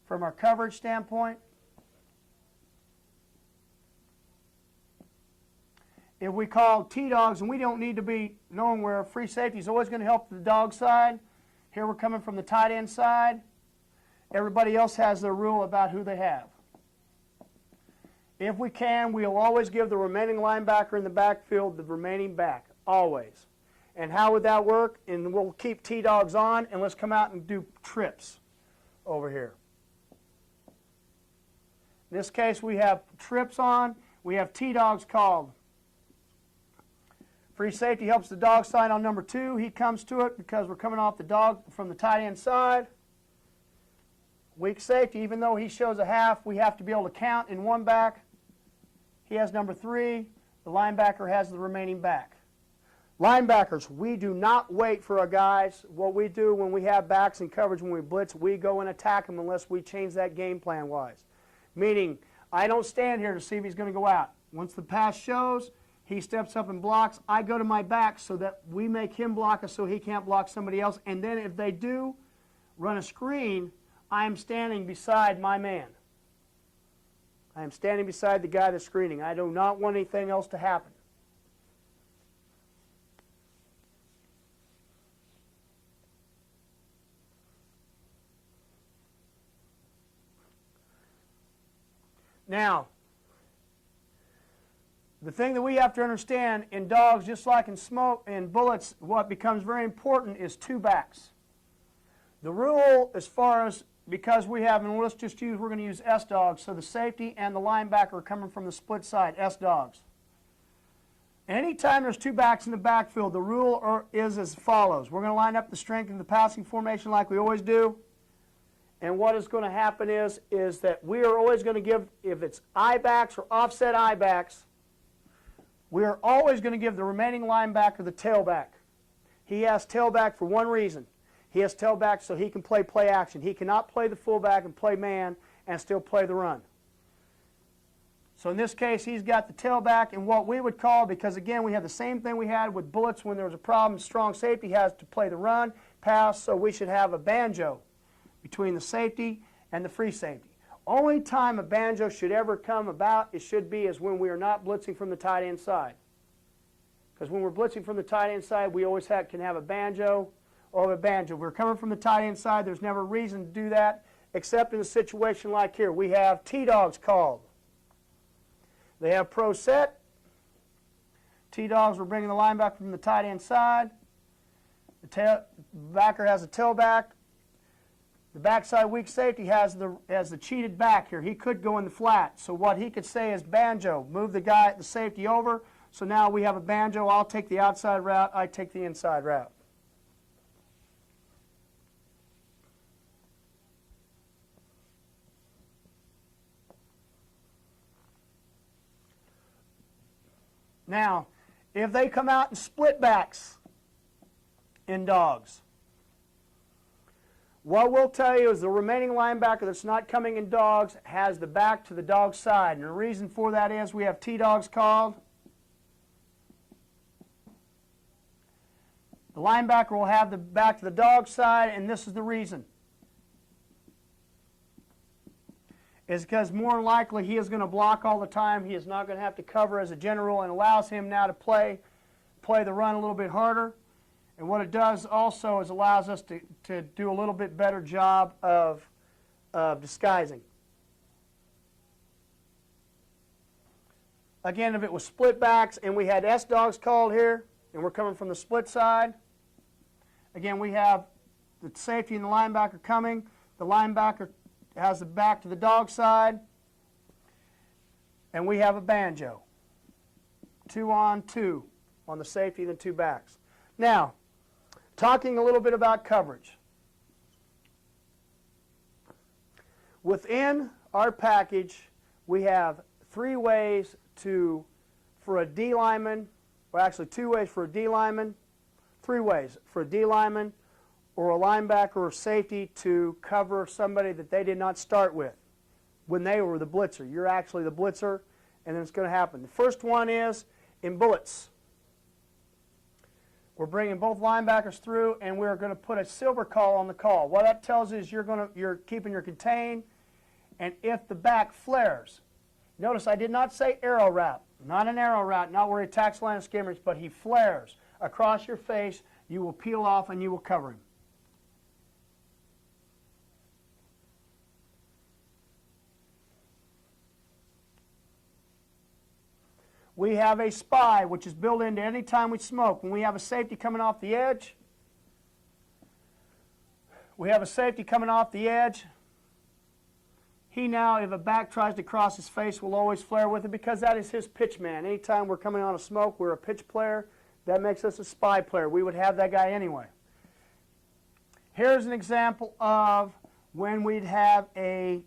from our coverage standpoint. if we call T-dogs, and we don't need to be knowing where free safety is always going to help the dog side. Here we're coming from the tight end side. Everybody else has their rule about who they have. If we can, we'll always give the remaining linebacker in the backfield the remaining back, always. And how would that work? And we'll keep T-dogs on, and let's come out and do trips over here. In this case, we have trips on. We have T-dogs called. Free safety helps the dog side on number 2. He comes to it because we're coming off the dog from the tight end side. Weak safety, even though he shows a half, we have to be able to count in one back. He has number 3. The linebacker has the remaining back. Linebackers, we do not wait for our guys. What we do when we have backs in coverage, when we blitz, we go and attack them unless we change that game plan-wise. Meaning, I don't stand here to see if he's going to go out. Once the pass shows, he steps up and blocks. I go to my back so that we make him block us so he can't block somebody else. And then if they do run a screen, I am standing beside my man. I am standing beside the guy that's screening. I do not want anything else to happen. Now, the thing that we have to understand in dogs, just like in bullets, what becomes very important is 2 backs. The rule as far as, because we have, and let's just use, we're going to use S dogs, so the safety and the linebacker are coming from the split side, S dogs. Anytime there's 2 backs in the backfield, the rule is as follows. We're going to line up the strength in the passing formation like we always do. And what is going to happen is that we are always going to give, if it's I backs or offset I backs, we are always going to give the remaining linebacker the tailback. He has tailback for one reason. He has tailback so he can play action. He cannot play the fullback and play man and still play the run. So in this case, he's got the tailback, and what we would call, because again, we have the same thing we had with bullets when there was a problem, strong safety has to play the run, pass, so we should have a banjo between the safety and the free safety. Only time a banjo should ever come about, it should be, is when we are not blitzing from the tight end side. Because when we're blitzing from the tight end side, we always can have a banjo or a banjo. If we're coming from the tight end side, there's never a reason to do that, except in a situation like here. We have T-dogs called. They have pro set. T-dogs, we're bringing the linebacker from the tight end side. The backer has a tailback. The backside weak safety has the cheated back here. He could go in the flat. So what he could say is banjo, move the safety over. So now we have a banjo. I'll take the outside route. I take the inside route. Now, if they come out in split backs in dogs, what we'll tell you is the remaining linebacker that's not coming in dogs has the back to the dog side. And the reason for that is we have T-dogs called. The linebacker will have the back to the dog side, and this is the reason. Is because more than likely he is going to block all the time. He is not going to have to cover as a general, and allows him now to play the run a little bit harder. And what it does also is allows us to do a little bit better job of disguising. Again, if it was split backs and we had S dogs called here, and we're coming from the split side, again we have the safety and the linebacker coming. The linebacker has the back to the dog side, and we have a banjo. 2 on 2 on the safety and the 2 backs. Now, talking a little bit about coverage. Within our package, we have 3 ways for a D lineman, or actually 2 ways for a D lineman, 3 ways for a D lineman or a linebacker or safety to cover somebody that they did not start with when they were the blitzer. You're actually the blitzer, and then it's going to happen. The first one is in bullets. We're bringing both linebackers through, and we're going to put a silver call on the call. What that tells you is you're keeping your contain, and if the back flares, Notice I did not say arrow route. Not an arrow route, not where he attacks line of scrimmage, but he flares across your face. You will peel off and you will cover him. We have a spy, which is built into any time we smoke. When we have a safety coming off the edge, he now, if a back tries to cross his face, will always flare with it because that is his pitch man. Anytime we're coming on a smoke, we're a pitch player. That makes us a spy player. We would have that guy anyway. Here's an example of when we'd have a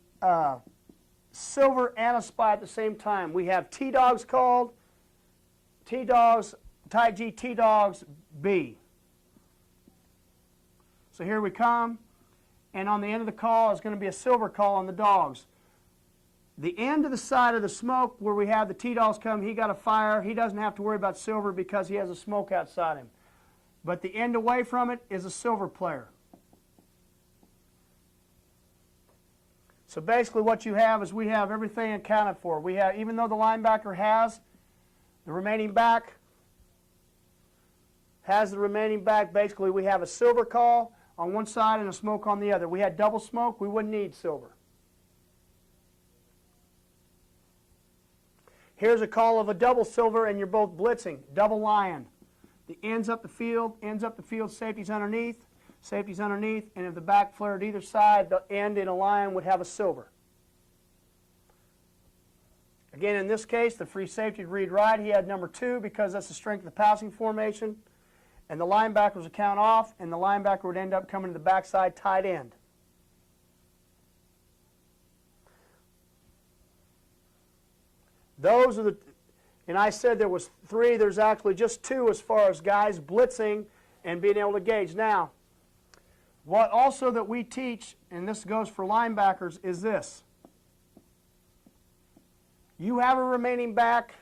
silver and a spy at the same time. We have T-dogs called, T-dogs, tight G, T-dogs, B. So here we come, and on the end of the call is going to be a silver call on the dogs. The end of the side of the smoke where we have the T-dogs come, he got a fire. He doesn't have to worry about silver because he has a smoke outside him. But the end away from it is a silver player. So basically what you have is we have everything accounted for. We have, even though the linebacker has the remaining back, basically we have a silver call on one side and a smoke on the other. We had double smoke, we wouldn't need silver. Here's a call of a double silver and you're both blitzing, double lion. The ends up the field, safety's underneath, and if the back flared either side, the end in a lion would have a silver. Again, in this case, the free safety would read right. He had number 2 because that's the strength of the passing formation. And the linebackers would count off, and the linebacker would end up coming to the backside tight end. Those are the, and I said there was 3. There's actually just 2 as far as guys blitzing and being able to gauge. Now, what also that we teach, and this goes for linebackers, is this. You have a remaining back,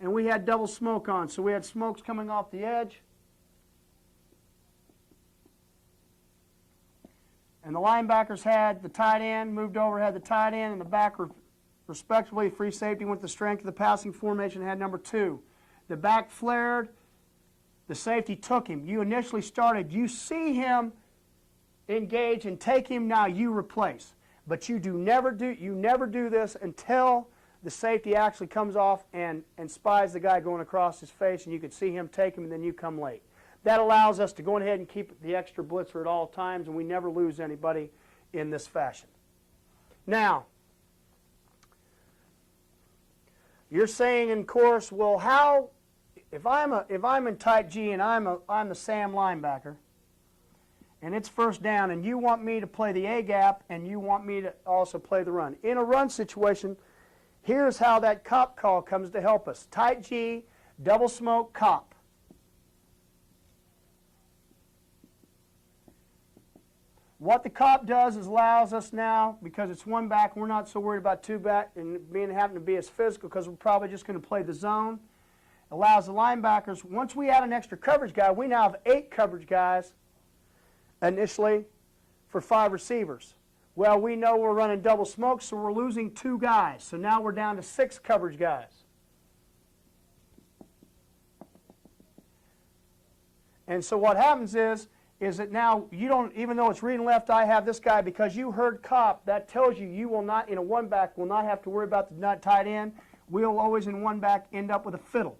and we had double smoke on. So we had smokes coming off the edge. And the linebackers had the tight end, moved over, had the tight end, and the back, respectively, free safety went the strength of the passing formation, had number 2. The back flared, the safety took him. You initially started, you see him engage and take him, now you replace. But you never do this until the safety actually comes off and spies the guy going across his face, and you can see him take him, and then you come late. That allows us to go ahead and keep the extra blitzer at all times, and we never lose anybody in this fashion. Now, you're saying in course, well, how, if I'm in tight G and I'm the Sam linebacker, and it's first down, and you want me to play the A gap, and you want me to also play the run. In a run situation, here's how that cop call comes to help us. Tight G, double smoke, cop. What the cop does is allows us now, because it's one back, we're not so worried about 2 back and having to be as physical because we're probably just going to play the zone. Allows the linebackers, once we add an extra coverage guy, we now have 8 coverage guys initially for 5 receivers. Well, we know we're running double smoke, so we're losing 2 guys. So now we're down to 6 coverage guys. And so what happens is that now you don't, even though it's reading left, I have this guy, because you heard cop, that tells you you will not, in a one back, will not have to worry about the not tight end. We'll always in one back end up with a fiddle.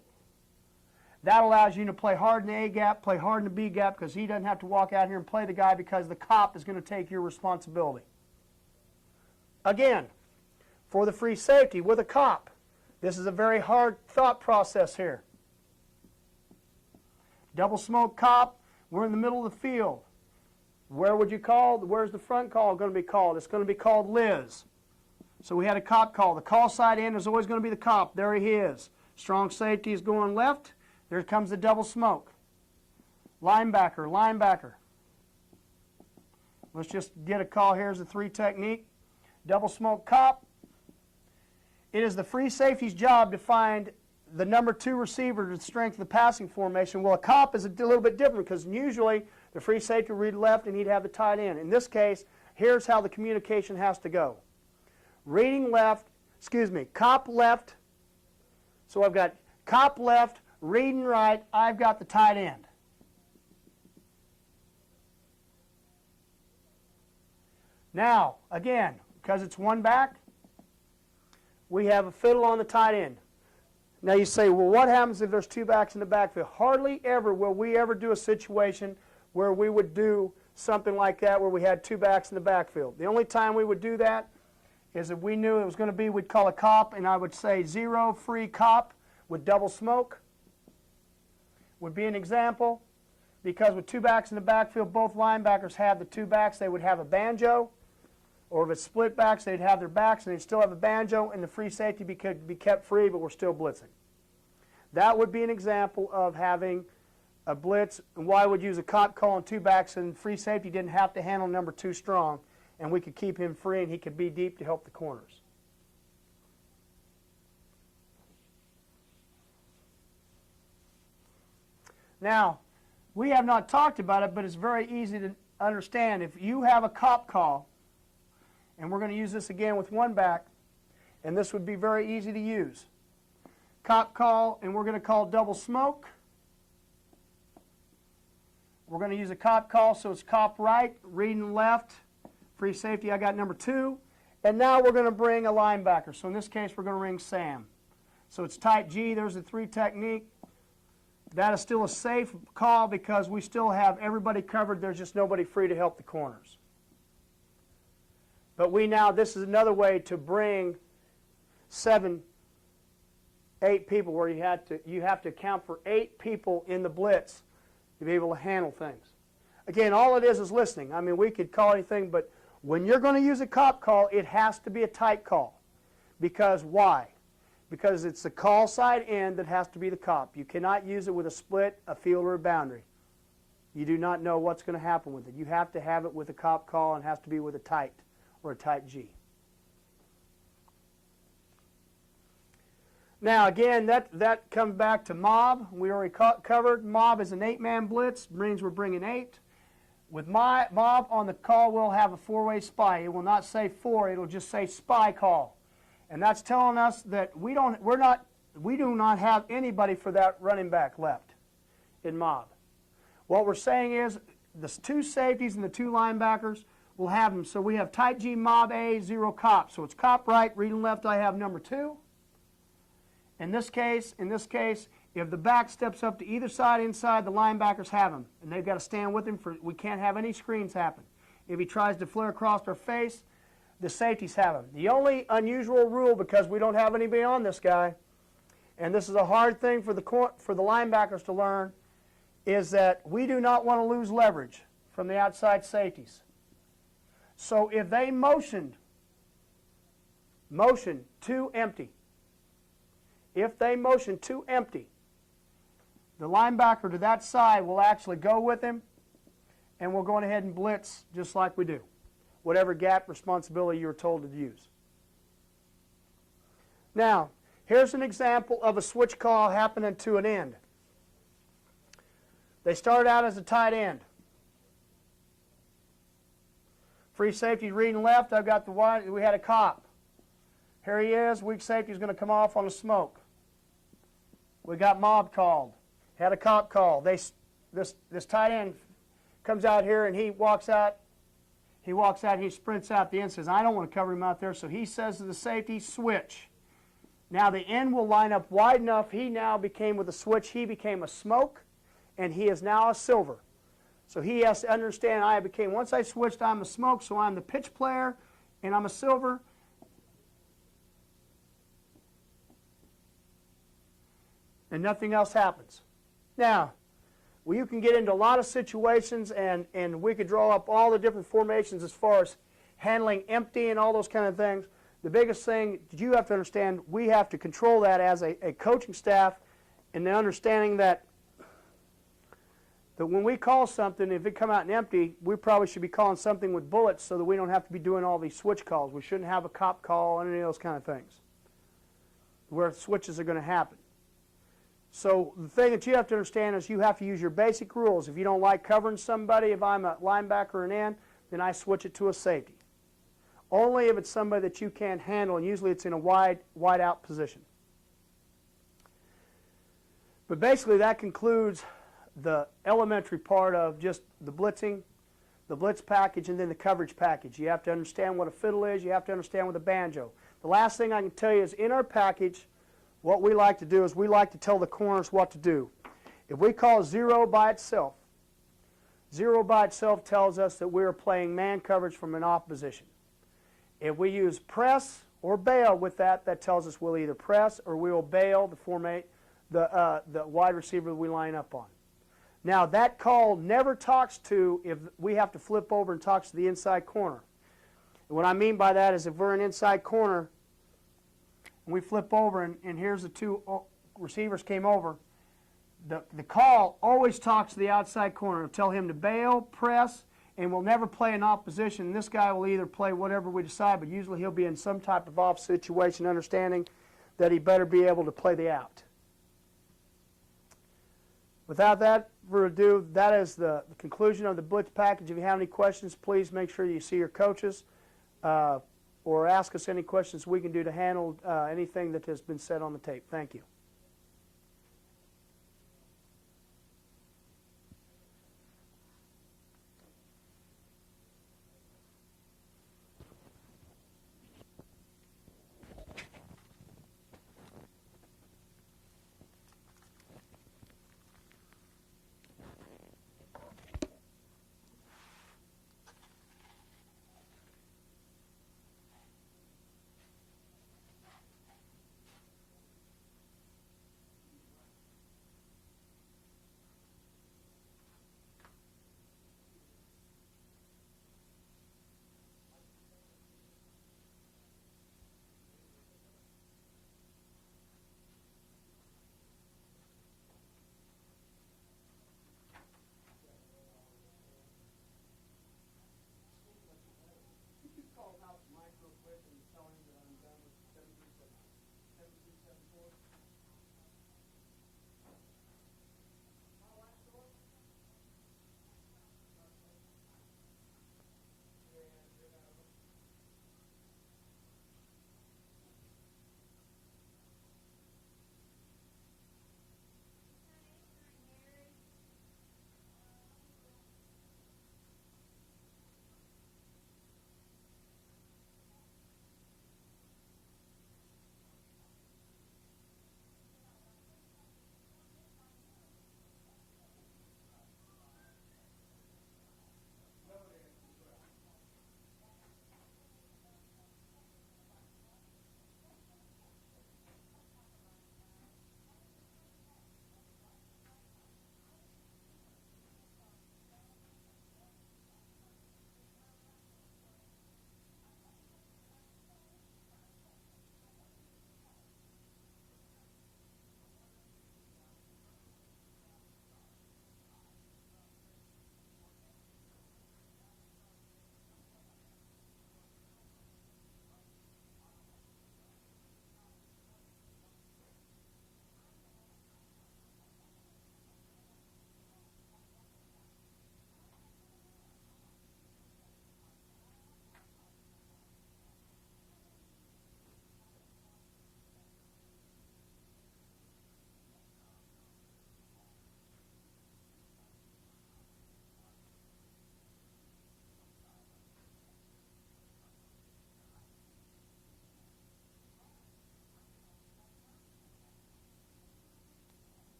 That allows you to play hard in the A gap, play hard in the B gap, because he doesn't have to walk out here and play the guy because the cop is going to take your responsibility. Again, for the free safety with a cop, this is a very hard thought process here. Double smoke cop, we're in the middle of the field. Where would you call? Where's the front call going to be called? It's going to be called Liz. So we had a cop call. The call side end is always going to be the cop. There he is. Strong safety is going left. There comes the double smoke. Linebacker, linebacker. Let's just get a call. Here's the 3 technique. Double smoke cop. It is the free safety's job to find the number 2 receiver to strengthen the passing formation. Well, a cop is a little bit different because usually the free safety would read left and he'd have the tight end. In this case, here's how the communication has to go. Reading left, cop left. So I've got cop left, reading right, I've got the tight end. Now, again, because it's one back, we have a fiddle on the tight end. Now you say, well, what happens if there's two backs in the backfield? Hardly ever will we ever do a situation where we would do something like that where we had two backs in the backfield. The only time we would do that is if we knew it was going to be, we'd call a cop, and I would say 0 free cop with double smoke would be an example, because with two backs in the backfield, both linebackers have the two backs. They would have a banjo, or if it's split backs, they'd have their backs and they'd still have a banjo, and the free safety could be kept free, but we're still blitzing. That would be an example of having a blitz, and why I would use a cop call on two backs, and free safety didn't have to handle number 2 strong, and we could keep him free and he could be deep to help the corners. Now, we have not talked about it, but it's very easy to understand. If you have a cop call, and we're going to use this again with one back, and this would be very easy to use. Cop call, and we're going to call double smoke. We're going to use a cop call, so it's cop right, reading left, free safety, I got number 2. And now we're going to bring a linebacker. So in this case, we're going to ring Sam. So it's tight G, there's the 3 technique. That is still a safe call because we still have everybody covered. There's just nobody free to help the corners. But this is another way to bring 7, 8 people where you have to account for 8 people in the blitz to be able to handle things. Again, all it is listening. I mean, we could call anything, but when you're going to use a cop call, it has to be a tight call. Because why? Because it's the call side end that has to be the cop. You cannot use it with a split, a field, or a boundary. You do not know what's going to happen with it. You have to have it with a cop call, and it has to be with a tight or a tight G. Now again, that comes back to mob. We already covered. Mob is an 8-man blitz. Means we're bringing 8. With mob on the call, we'll have a 4-way spy. It will not say 4. It'll just say spy call. And that's telling us that we do not have anybody for that running back left in mob. What we're saying is the 2 safeties and the 2 linebackers will have them. So we have tight G, mob A, 0 cop. So it's cop right, reading left, I have number 2. In this case, if the back steps up to either side inside, the linebackers have him. And they've got to stand with him. We can't have any screens happen. If he tries to flare across our face, the safeties have him. The only unusual rule, because we don't have anybody on this guy, and this is a hard thing for the linebackers to learn, is that we do not want to lose leverage from the outside safeties. So if they motion to empty, if they motion to empty, the linebacker to that side will actually go with him, and we're going ahead and blitz just like we do, whatever gap responsibility you're told to use. Now, here's an example of a switch call happening to an end. They started out as a tight end. Free safety reading left, I've got the wide, we had a cop. Here he is, weak safety is going to come off on a smoke. We got mob called. Had a cop call. This tight end comes out here and he walks out. He sprints out the end, says, I don't want to cover him out there. So he says to the safety, switch. Now the end will line up wide enough. He now became, with a switch, he became a smoke, and he is now a silver. So he has to understand, once I switched, I'm a smoke, so I'm the pitch player, and I'm a silver. And nothing else happens. Now, you can get into a lot of situations, and we could draw up all the different formations as far as handling empty and all those kind of things. The biggest thing that you have to understand, we have to control that as a coaching staff, and the understanding that when we call something, if it come out in empty, we probably should be calling something with bullets so that we don't have to be doing all these switch calls. We shouldn't have a cop call and any of those kind of things where switches are going to happen. So the thing that you have to understand is you have to use your basic rules. If you don't like covering somebody, if I'm a linebacker or an end, then I switch it to a safety. only if it's somebody that you can't handle, and usually it's in a wide out position. But basically that concludes the elementary part of just the blitzing, the blitz package, and then the coverage package. You have to understand what a fiddle is. You have to understand what a banjo. The last thing I can tell you is in our package, what we like to do is we like to tell the corners what to do. If we call 0 by itself, 0 by itself tells us that we're playing man coverage from an off position. If we use press or bail with that, that tells us we'll either press or we will bail the wide receiver that we line up on. Now that call never talks to if we have to flip over and talks to the inside corner. And what I mean by that is if we're an inside corner and we flip over and here's the two receivers came over, the call always talks to the outside corner. It'll tell him to bail, press, and we'll never play in opposition. This guy will either play whatever we decide, but usually he'll be in some type of off situation, understanding that he better be able to play the out. Without that further ado, that is the conclusion of the blitz package. If you have any questions, please make sure you see your coaches or ask us any questions we can do to handle anything that has been said on the tape. Thank you.